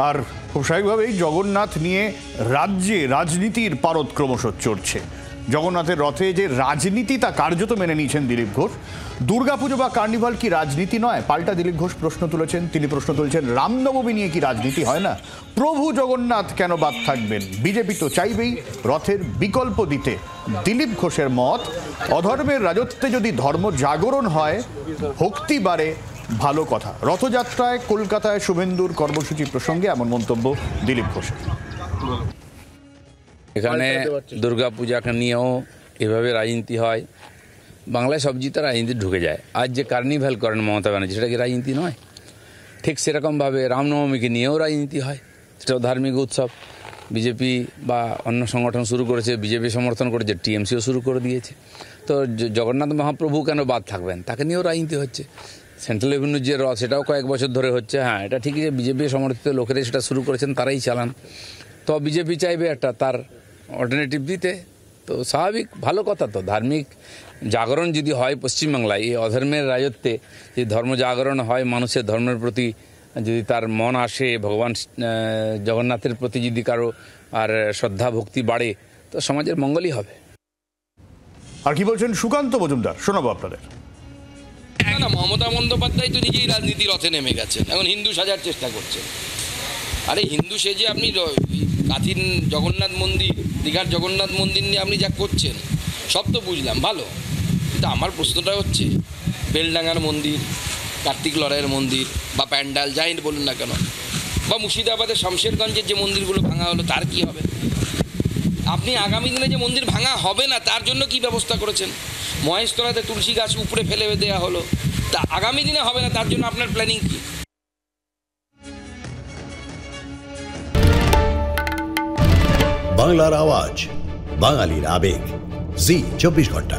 আর খুব স্বাভাবিকভাবেই জগন্নাথ নিয়ে রাজ্যে রাজনীতির পারদ ক্রমশ চড়ছে। জগন্নাথের রথে যে রাজনীতি তা কার্যত মেনে নিয়েছেন দিলীপ ঘোষ। দুর্গাপুজো বা কার্নিভাল কি রাজনীতি নয়? পাল্টা দিলীপ ঘোষ প্রশ্ন তুলেছেন। তিনি প্রশ্ন তুলছেন, রামনবমী নিয়ে কি রাজনীতি হয় না? প্রভু জগন্নাথ কেন বাদ থাকবেন? বিজেপি তো চাইবেই রথের বিকল্প দিতে। দিলীপ ঘোষের মত, অধর্মের রাজত্বে যদি ধর্ম জাগরণ হয়, ভক্তি বাড়ে, ভালো কথা। রথযাত্রায় কলকাতায় শুভেন্দুর কর্মসূচি প্রসঙ্গে এমন মন্তব্য দিলীপ ঘোষের। এখানে দুর্গাপূজাকে নিয়েও এভাবে রাজনীতি হয়। বাংলায় সবজিতে রাজনীতি ঢুকে যায়। আজ যে কার্নিভাল করেন মমতা ব্যানার্জি, সেটা কি রাজনীতি নয়? ঠিক সেরকমভাবে রামনবমীকে নিয়েও রাজনীতি হয়, সেটাও ধার্মিক উৎসব। বিজেপি বা অন্য সংগঠন শুরু করেছে, বিজেপি সমর্থন করেছে, টিএমসিও শুরু করে দিয়েছে। তো জগন্নাথ মহাপ্রভু কেন বাদ থাকবেন? তাকে নিয়েও রাজনীতি হচ্ছে। সেন্ট্রাল রেভিনিউ যে রথ, সেটাও কয়েক বছর ধরে হচ্ছে। হ্যাঁ, এটা ঠিকই যে বিজেপি সমর্থিত লোকেরা সেটা শুরু করেছেন, তারাই চালান। তো বিজেপি চাইবে একটা তার অল্টারনেটিভ দিতে, তো স্বাভাবিক, ভালো কথা। তো ধার্মিক জাগরণ যদি হয় পশ্চিমবাংলায়, এই অধর্মের রাজত্বে যদি ধর্ম জাগরণ হয়, মানুষের ধর্মের প্রতি যদি তার মন আসে, ভগবান জগন্নাথের প্রতি যদি কারো আর শ্রদ্ধা ভক্তি বাড়ে, তো সমাজের মঙ্গলই হবে। আর কি বলছেন সুকান্ত মজুমদার, শোনাবো আপনাদের। না, মমতা বন্দ্যোপাধ্যায় তো নিজেই রাজনীতি রথে নেমে গেছেন, এখন হিন্দু সাজার চেষ্টা করছেন। আরে হিন্দু সেজে আপনি কাথিন জগন্নাথ মন্দির, দীঘার জগন্নাথ মন্দির নিয়ে আপনি যা করছেন, সব তো বুঝলাম, ভালো। কিন্তু আমার প্রশ্নটা হচ্ছে, বেলডাঙ্গার মন্দির, কার্তিক লড়াইয়ের মন্দির বা প্যান্ডাল যাই বলুন না কেন, বা মুর্শিদাবাদের শামশেরগঞ্জের যে মন্দিরগুলো ভাঙা হলো, তার কি হবে? আপনি আগামী দিনে যে মন্দির ভাঙা হবে না, তার জন্য কি ব্যবস্থা করেছেন? মহেশতলাতে তুলসী গাছ উপরে ফেলে দেওয়া হলো, তা আগামী দিনে হবে না, তার জন্য আপনার প্ল্যানিং কি? বাংলার আওয়াজ, বাঙালির আবেগ, জি 24 ঘন্টা।